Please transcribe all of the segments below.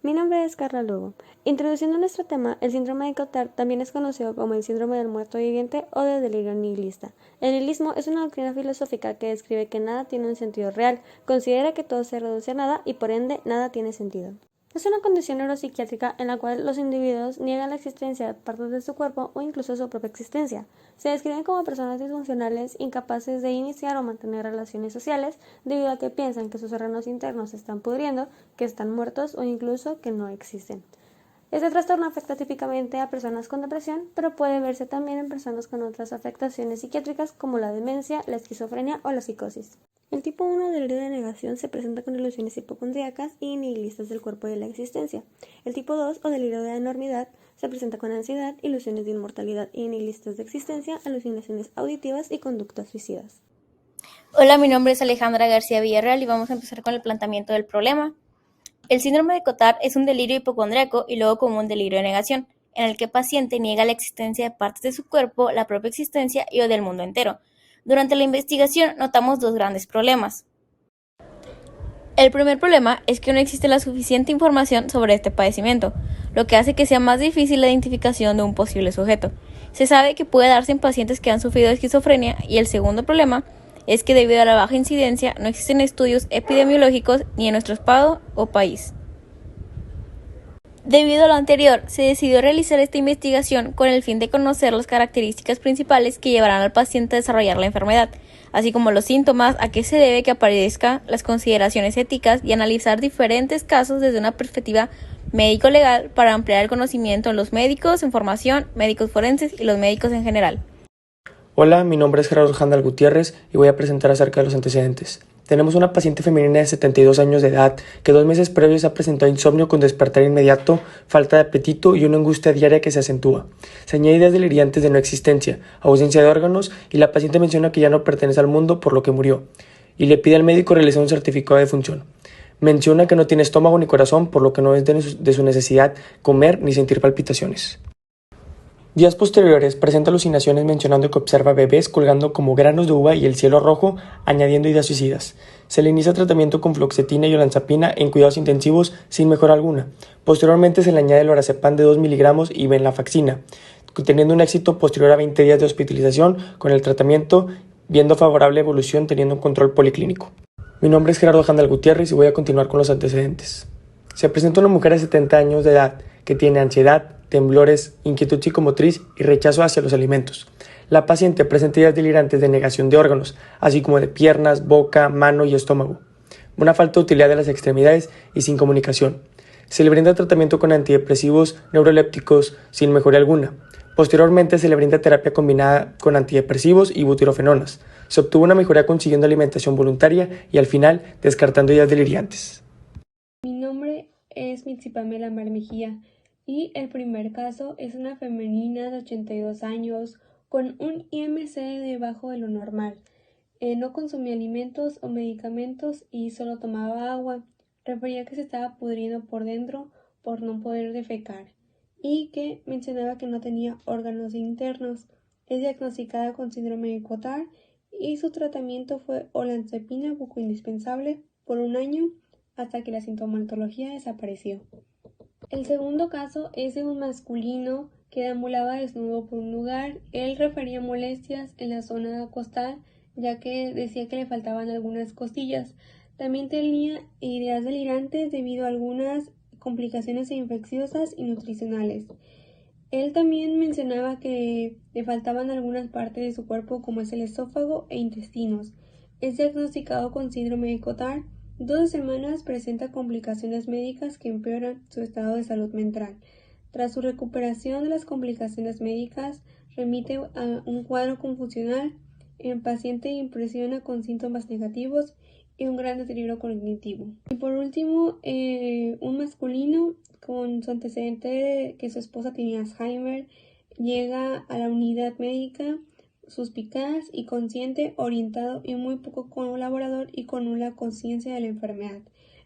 Mi nombre es Carla Lugo. Introduciendo nuestro tema, el síndrome de Cotard también es conocido como el síndrome del muerto viviente o de delirio nihilista. El nihilismo es una doctrina filosófica que describe que nada tiene un sentido real, considera que todo se reduce a nada y por ende nada tiene sentido. Es una condición neuropsiquiátrica en la cual los individuos niegan la existencia de partes de su cuerpo o incluso su propia existencia. Se describen como personas disfuncionales, incapaces de iniciar o mantener relaciones sociales debido a que piensan que sus órganos internos se están pudriendo, que están muertos o incluso que no existen. Este trastorno afecta típicamente a personas con depresión, pero puede verse también en personas con otras afectaciones psiquiátricas como la demencia, la esquizofrenia o la psicosis. El tipo 1 delirio de negación se presenta con ilusiones hipocondríacas y nihilistas del cuerpo y de la existencia. El tipo 2 o delirio de enormidad se presenta con ansiedad, ilusiones de inmortalidad y nihilistas de existencia, alucinaciones auditivas y conductas suicidas. Hola, mi nombre es Alejandra García Villarreal y vamos a empezar con el planteamiento del problema. El síndrome de Cotard es un delirio hipocondríaco y luego como un delirio de negación, en el que el paciente niega la existencia de partes de su cuerpo, la propia existencia y o del mundo entero. Durante la investigación notamos dos grandes problemas. El primer problema es que no existe la suficiente información sobre este padecimiento, lo que hace que sea más difícil la identificación de un posible sujeto. Se sabe que puede darse en pacientes que han sufrido esquizofrenia y el segundo problema es que debido a la baja incidencia no existen estudios epidemiológicos ni en nuestro estado o país. Debido a lo anterior, se decidió realizar esta investigación con el fin de conocer las características principales que llevarán al paciente a desarrollar la enfermedad, así como los síntomas, a qué se debe que aparezca, las consideraciones éticas y analizar diferentes casos desde una perspectiva médico-legal para ampliar el conocimiento en los médicos en formación, médicos forenses y los médicos en general. Hola, mi nombre es Gerardo Handal Gutiérrez y voy a presentar acerca de los antecedentes. Tenemos una paciente femenina de 72 años de edad que 2 meses previos ha presentado insomnio con despertar inmediato, falta de apetito y una angustia diaria que se acentúa. Se añade ideas delirantes de no existencia, ausencia de órganos y la paciente menciona que ya no pertenece al mundo por lo que murió y le pide al médico realizar un certificado de defunción. Menciona que no tiene estómago ni corazón por lo que no es de su necesidad comer ni sentir palpitaciones. Días posteriores presenta alucinaciones mencionando que observa bebés colgando como granos de uva y el cielo rojo, añadiendo ideas suicidas. Se le inicia tratamiento con fluoxetina y olanzapina en cuidados intensivos sin mejora alguna. Posteriormente se le añade el lorazepam de 2 miligramos y venlafaxina, teniendo un éxito posterior a 20 días de hospitalización con el tratamiento, viendo favorable evolución teniendo un control policlínico. Mi nombre es Gerardo Handal Gutiérrez y voy a continuar con los antecedentes. Se presenta una mujer de 70 años de edad que tiene ansiedad, temblores, inquietud psicomotriz y rechazo hacia los alimentos. La paciente presenta ideas delirantes de negación de órganos, así como de piernas, boca, mano y estómago. Una falta de utilidad de las extremidades y sin comunicación. Se le brinda tratamiento con antidepresivos neurolépticos sin mejoría alguna. Posteriormente se le brinda terapia combinada con antidepresivos y butirofenonas. Se obtuvo una mejoría consiguiendo alimentación voluntaria y al final descartando ideas delirantes. Mi nombre es Mitzi Pamela Mar Mejía y el primer caso es una femenina de 82 años con un IMC debajo de lo normal. No consumía alimentos o medicamentos y solo tomaba agua. Refería que se estaba pudriendo por dentro por no poder defecar y que mencionaba que no tenía órganos internos. Es diagnosticada con síndrome de Cotard y su tratamiento fue olanzapina buco indispensable por 1 año hasta que la sintomatología desapareció. El segundo caso es de un masculino que deambulaba desnudo por un lugar. Él refería molestias en la zona costal, ya que decía que le faltaban algunas costillas. También tenía ideas delirantes debido a algunas complicaciones infecciosas y nutricionales. Él también mencionaba que le faltaban algunas partes de su cuerpo como es el esófago e intestinos. Es diagnosticado con síndrome de Cotard. 2 semanas presenta complicaciones médicas que empeoran su estado de salud mental. Tras su recuperación de las complicaciones médicas, remite a un cuadro confusional. El paciente impresiona con síntomas negativos y un gran deterioro cognitivo. Y por último, un masculino con su antecedente de que su esposa tenía Alzheimer llega a la unidad médica suspicaz y consciente, orientado y muy poco colaborador y con una conciencia de la enfermedad.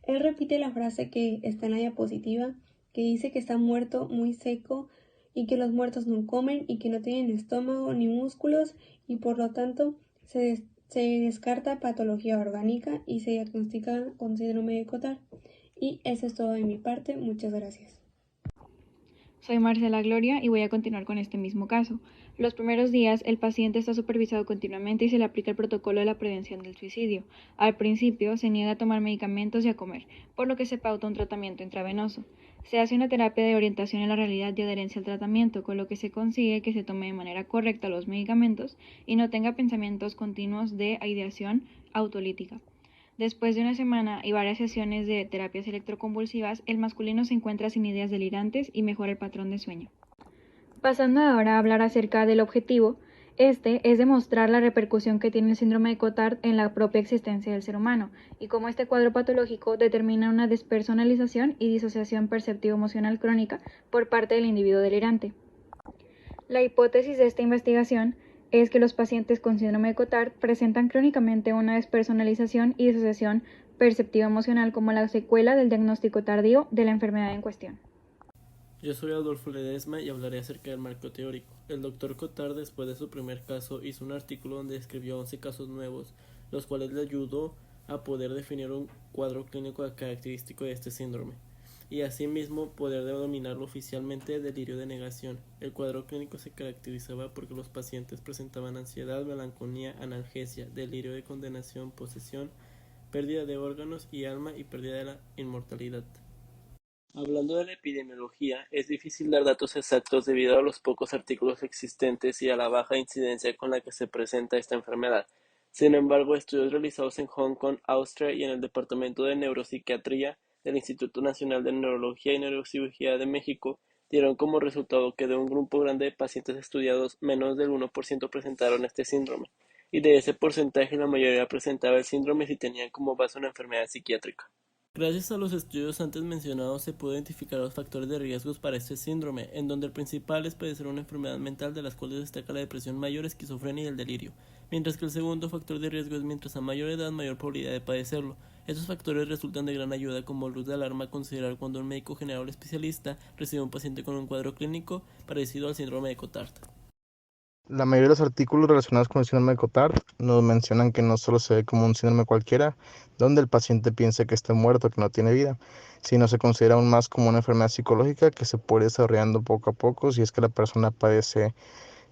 Él repite la frase que está en la diapositiva, que dice que está muerto, muy seco y que los muertos no comen y que no tienen estómago ni músculos y por lo tanto se descarta patología orgánica y se diagnostica con síndrome de Cotard. Y eso es todo de mi parte. Muchas gracias. Soy Marcela Gloria y voy a continuar con este mismo caso. Los primeros días, el paciente está supervisado continuamente y se le aplica el protocolo de la prevención del suicidio. Al principio, se niega a tomar medicamentos y a comer, por lo que se pauta un tratamiento intravenoso. Se hace una terapia de orientación en la realidad y adherencia al tratamiento, con lo que se consigue que se tome de manera correcta los medicamentos y no tenga pensamientos continuos de ideación autolítica. Después de una semana y varias sesiones de terapias electroconvulsivas, el masculino se encuentra sin ideas delirantes y mejora el patrón de sueño. Pasando ahora a hablar acerca del objetivo, este es demostrar la repercusión que tiene el síndrome de Cotard en la propia existencia del ser humano y cómo este cuadro patológico determina una despersonalización y disociación perceptivo-emocional crónica por parte del individuo delirante. La hipótesis de esta investigación es que los pacientes con síndrome de Cotard presentan crónicamente una despersonalización y disociación perceptiva-emocional como la secuela del diagnóstico tardío de la enfermedad en cuestión. Yo soy Adolfo Ledesma y hablaré acerca del marco teórico. El Dr. Cotard, después de su primer caso, hizo un artículo donde describió 11 casos nuevos, los cuales le ayudó a poder definir un cuadro clínico característico de este síndrome, y asimismo poder denominarlo oficialmente delirio de negación. El cuadro clínico se caracterizaba porque los pacientes presentaban ansiedad, melancolía, analgesia, delirio de condenación, posesión, pérdida de órganos y alma y pérdida de la inmortalidad. Hablando de la epidemiología, es difícil dar datos exactos debido a los pocos artículos existentes y a la baja incidencia con la que se presenta esta enfermedad. Sin embargo, estudios realizados en Hong Kong, Austria y en el Departamento de Neuropsiquiatría del Instituto Nacional de Neurología y Neurocirugía de México dieron como resultado que de un grupo grande de pacientes estudiados, menos del 1% presentaron este síndrome, y de ese porcentaje la mayoría presentaba el síndrome si tenían como base una enfermedad psiquiátrica. Gracias a los estudios antes mencionados se pudo identificar los factores de riesgos para este síndrome, en donde el principal es padecer una enfermedad mental, de las cuales destaca la depresión mayor, esquizofrenia y el delirio, mientras que el segundo factor de riesgo es mientras a mayor edad mayor probabilidad de padecerlo. Estos factores resultan de gran ayuda como luz de alarma a considerar cuando un médico general o especialista recibe un paciente con un cuadro clínico parecido al síndrome de Cotard. La mayoría de los artículos relacionados con el síndrome de Cotard nos mencionan que no solo se ve como un síndrome cualquiera, donde el paciente piensa que está muerto, que no tiene vida, sino se considera aún más como una enfermedad psicológica que se puede ir desarrollando poco a poco si es que la persona padece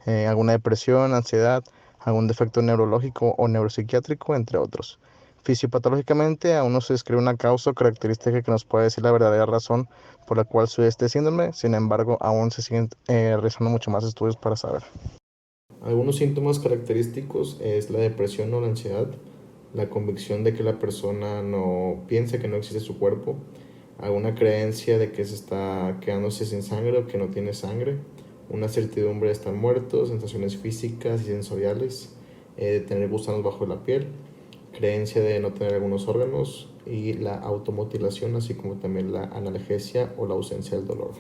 alguna depresión, ansiedad, algún defecto neurológico o neuropsiquiátrico, entre otros. Fisiopatológicamente aún no se describe una causa o característica que nos pueda decir la verdadera razón por la cual sucede este síndrome, sin embargo aún se siguen realizando mucho más estudios para saber. Algunos síntomas característicos es la depresión o la ansiedad, la convicción de que la persona no piensa que no existe su cuerpo, alguna creencia de que se está quedándose sin sangre o que no tiene sangre, una certidumbre de estar muerto, sensaciones físicas y sensoriales, de tener gusanos bajo la piel, creencia de no tener algunos órganos y la automutilación, así como también la analgesia o la ausencia del dolor.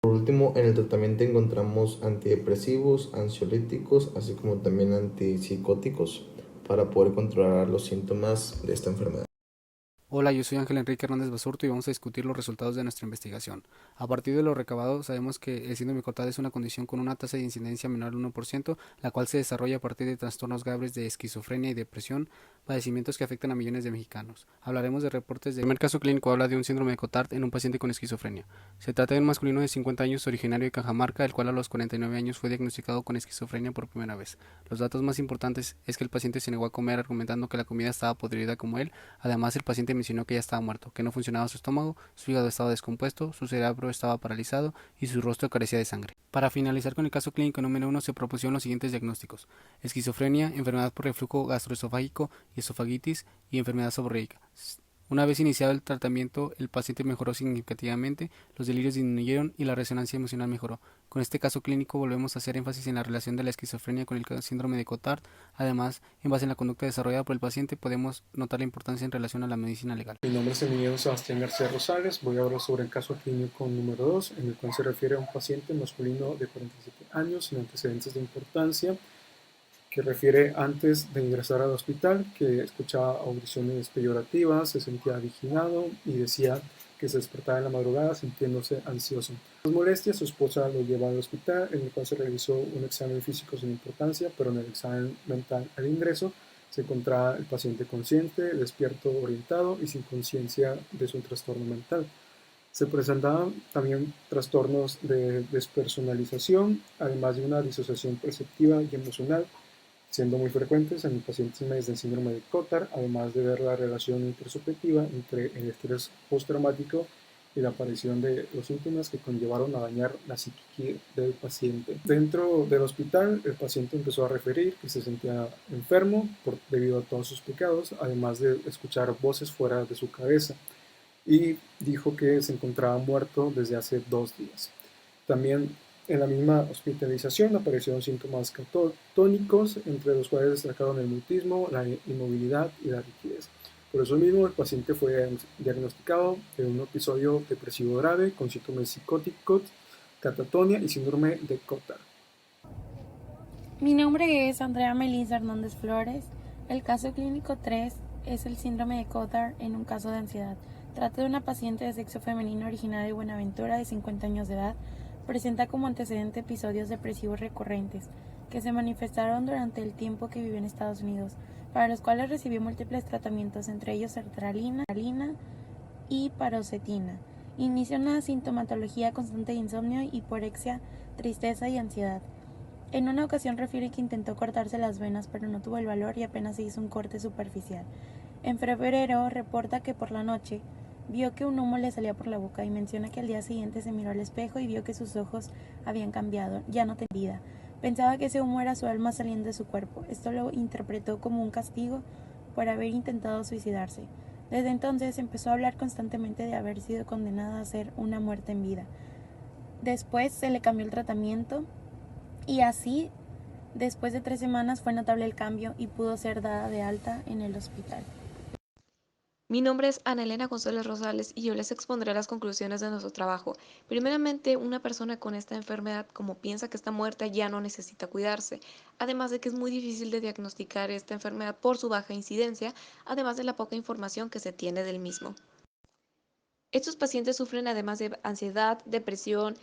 Por último, en el tratamiento encontramos antidepresivos, ansiolíticos, así como también antipsicóticos para poder controlar los síntomas de esta enfermedad. Hola, yo soy Ángel Enrique Hernández Basurto y vamos a discutir los resultados de nuestra investigación. A partir de lo recabado, sabemos que el síndrome de Cotard es una condición con una tasa de incidencia menor al 1%, la cual se desarrolla a partir de trastornos graves de esquizofrenia y depresión, padecimientos que afectan a millones de mexicanos. Hablaremos de reportes de... El primer caso clínico habla de un síndrome de Cotard en un paciente con esquizofrenia. Se trata de un masculino de 50 años originario de Cajamarca, el cual a los 49 años fue diagnosticado con esquizofrenia por primera vez. Los datos más importantes es que el paciente se negó a comer argumentando que la comida estaba podrida como él. Además, el paciente mencionó que ya estaba muerto, que no funcionaba su estómago, su hígado estaba descompuesto, su cerebro estaba paralizado y su rostro carecía de sangre. Para finalizar con el caso clínico número 1 se propusieron los siguientes diagnósticos: esquizofrenia, enfermedad por reflujo gastroesofágico y esofagitis y enfermedad seborreica. Una vez iniciado el tratamiento, el paciente mejoró significativamente, los delirios disminuyeron y la resonancia emocional mejoró. Con este caso clínico volvemos a hacer énfasis en la relación de la esquizofrenia con el síndrome de Cotard. Además, en base en la conducta desarrollada por el paciente, podemos notar la importancia en relación a la medicina legal. Mi nombre es Emiliano Sebastián García Rosales. Voy a hablar sobre el caso clínico número 2, en el cual se refiere a un paciente masculino de 47 años sin antecedentes de importancia, que refiere antes de ingresar al hospital que escuchaba audiciones peyorativas, se sentía vigilado y decía que se despertaba en la madrugada sintiéndose ansioso. Las molestias, su esposa lo lleva al hospital, en el cual se realizó un examen físico sin importancia, pero en el examen mental al ingreso Se encontraba el paciente consciente, despierto, orientado y sin conciencia de su trastorno mental. Se presentaban también trastornos de despersonalización, además de una disociación perceptiva y emocional, siendo muy frecuentes en los pacientes del síndrome de Cotard, además de ver la relación intersubjetiva entre el estrés postraumático y la aparición de los síntomas que conllevaron a dañar la psique del paciente. Dentro del hospital, el paciente empezó a referir que se sentía enfermo debido a todos sus pecados, además de escuchar voces fuera de su cabeza, y dijo que se encontraba muerto desde hace 2 días. También en la misma hospitalización aparecieron síntomas catatónicos, entre los cuales destacaron el mutismo, la inmovilidad y la rigidez. Por eso mismo, el paciente fue diagnosticado de un episodio depresivo grave con síntomas psicóticos, catatonia y síndrome de Cotard. Mi nombre es Andrea Melissa Hernández Flores. El caso clínico 3 es el síndrome de Cotard en un caso de ansiedad. Trata de una paciente de sexo femenino originaria de Buenaventura de 50 años de edad. Presenta como antecedente episodios depresivos recurrentes que se manifestaron durante el tiempo que vivió en Estados Unidos, para los cuales recibió múltiples tratamientos, entre ellos sertralina y paroxetina. Inició una sintomatología constante de insomnio, hiporexia, tristeza y ansiedad. En una ocasión refiere que intentó cortarse las venas, pero no tuvo el valor y apenas se hizo un corte superficial. En febrero reporta que por la noche vio que un humo le salía por la boca y menciona que al día siguiente se miró al espejo y vio que sus ojos habían cambiado, ya no tenía vida. Pensaba que ese humo era su alma saliendo de su cuerpo. Esto lo interpretó como un castigo por haber intentado suicidarse. Desde entonces empezó a hablar constantemente de haber sido condenada a ser una muerte en vida. Después se le cambió el tratamiento y así, después de 3 semanas, fue notable el cambio y pudo ser dada de alta en el hospital. Mi nombre es Ana Elena González Rosales y yo les expondré las conclusiones de nuestro trabajo. Primeramente, una persona con esta enfermedad, como piensa que está muerta, ya no necesita cuidarse, además de que es muy difícil de diagnosticar esta enfermedad por su baja incidencia, además de la poca información que se tiene del mismo. Estos pacientes sufren además de ansiedad, depresión,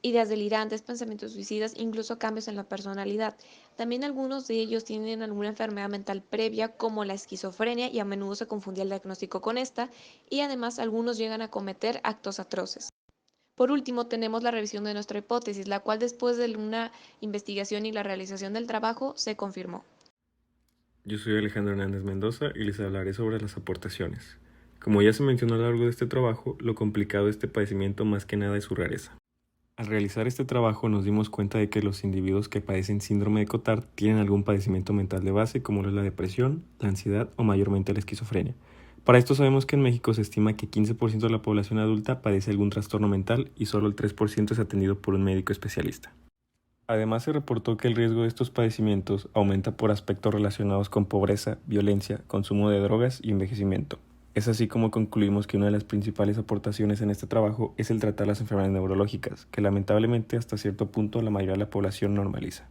ideas delirantes, pensamientos suicidas, incluso cambios en la personalidad. También algunos de ellos tienen alguna enfermedad mental previa como la esquizofrenia y a menudo se confundía el diagnóstico con esta, y además algunos llegan a cometer actos atroces. Por último, tenemos la revisión de nuestra hipótesis, la cual después de una investigación y la realización del trabajo se confirmó. Yo soy Alejandro Hernández Mendoza y les hablaré sobre las aportaciones. Como ya se mencionó a lo largo de este trabajo, lo complicado de este padecimiento más que nada es su rareza. Al realizar este trabajo nos dimos cuenta de que los individuos que padecen síndrome de Cotard tienen algún padecimiento mental de base como lo es la depresión, la ansiedad o mayormente la esquizofrenia. Para esto sabemos que en México se estima que 15% de la población adulta padece algún trastorno mental y solo el 3% es atendido por un médico especialista. Además se reportó que el riesgo de estos padecimientos aumenta por aspectos relacionados con pobreza, violencia, consumo de drogas y envejecimiento. Es así como concluimos que una de las principales aportaciones en este trabajo es el tratar las enfermedades neurológicas, que lamentablemente hasta cierto punto la mayoría de la población normaliza.